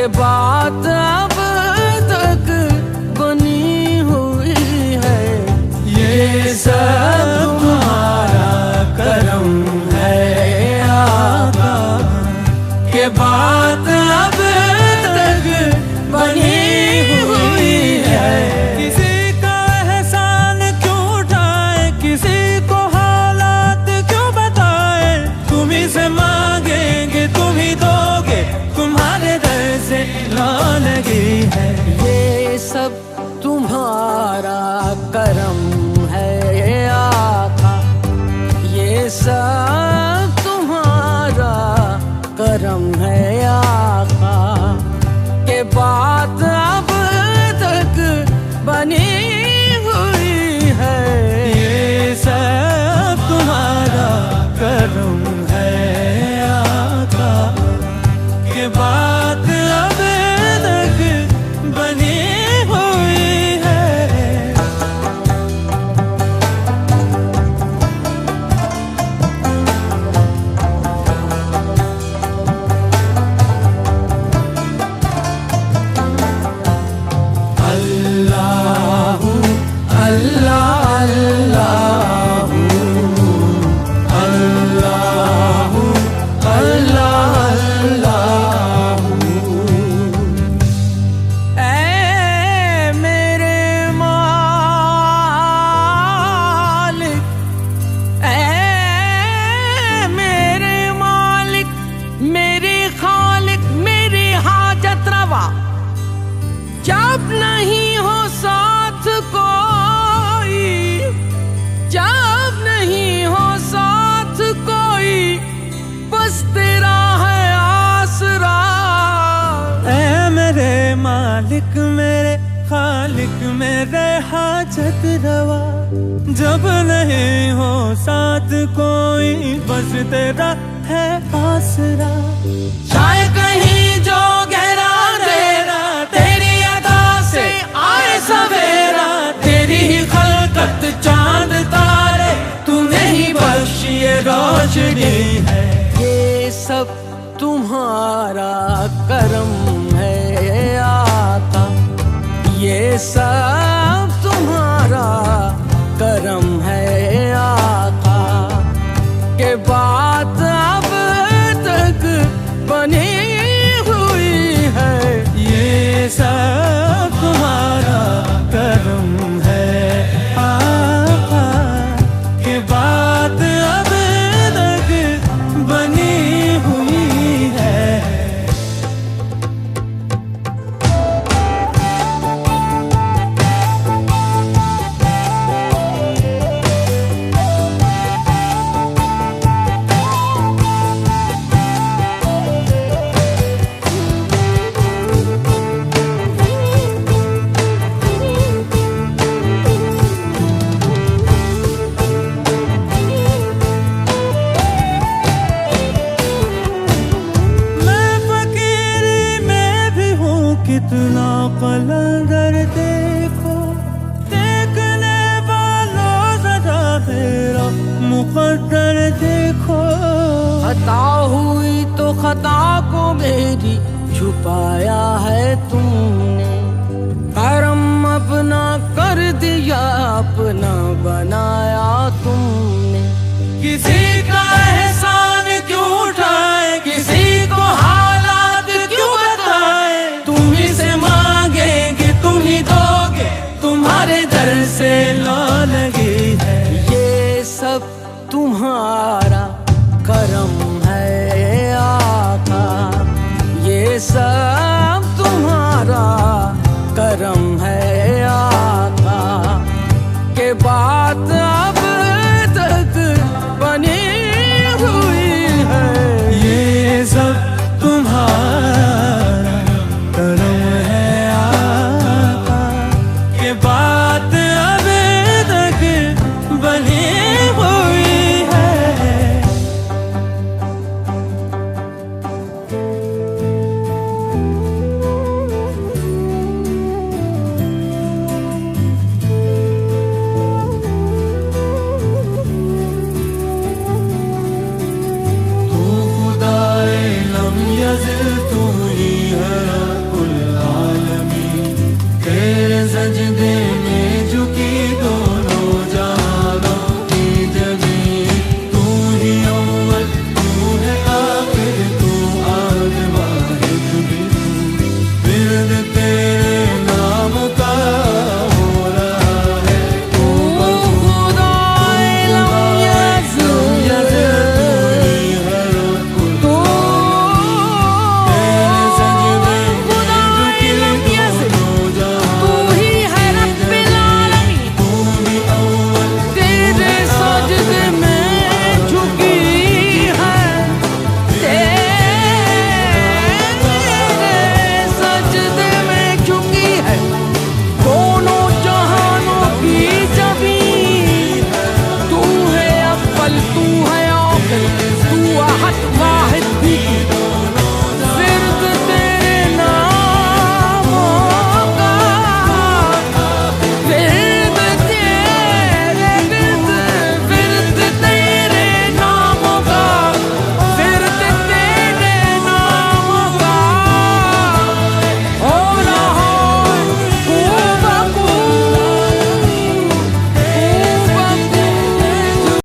बात अब तक बनी हुई है। ये सब तुम्हारा करम है आका, के बात अब तक बनी हुई है। किसी का एहसान क्यों उठाए, किसी को हालात क्यों बताए, तुम ही से मांगेंगे तुम ही दोगे, तुम्हारे दर से ला लगी है। ये सब तुम्हारा करम है आका, ये सब तुम्हारा करम है आका, के बात अब तक बनी हुई है। ये सब तुम्हारा करम है आका, के बात अब तक बनी हुई है। अल्लाहु अल्लाह अल्लाहु अल्लाहु अल्लाह अल्लाहु। ऐ मेरे मालिक, ऐ मेरे मालिक, मेरे खालिक, मेरी हाजत रवा, जब नहीं हो साथ कोई, जब नहीं हो साथ कोई, बस तेरा है आसरा। ऐ मेरे मालिक, मेरे खालिक, मेरे हाजत रवा, जब नहीं हो साथ कोई, बस तेरा है आसरा। शायद कहीं जो गहरा अंधेरा तेरी अदा से आए सवेरा, तेरी ही खलकत चांद तारे, तूने ही बख्शी ये रोशनी है। ये सब तुम्हारा करम है आका, ये सब तुम्हारा करम है आका, के बात अब तक बनी हुई है। ये सब तुम्हारा करम है आका, के बात अब तक बनी हुई है। कितना कलंदर देखो, देखने वालों जरा मेरा मुकद्दर देखो। खता हुई तो खता को मेरी छुपाया है तुमने, करम अपना कर दिया, अपना बनाया तुमने। किसी का एहसान क्यों उठाए, किसी को हालात क्यों बताए, तुम ही से मांगेंगे तुम ही दोगे, तुम्हारे दर से ला लगी है। ये सब तुम्हारा करम है आका, ये सब तुम्हारा करम है आका, के बात अब तक बनी हुई है। ये सब तुम्हारा करम है आका, के बात अब तक बनी हुई है। तू खुदाए लम यज़िल तू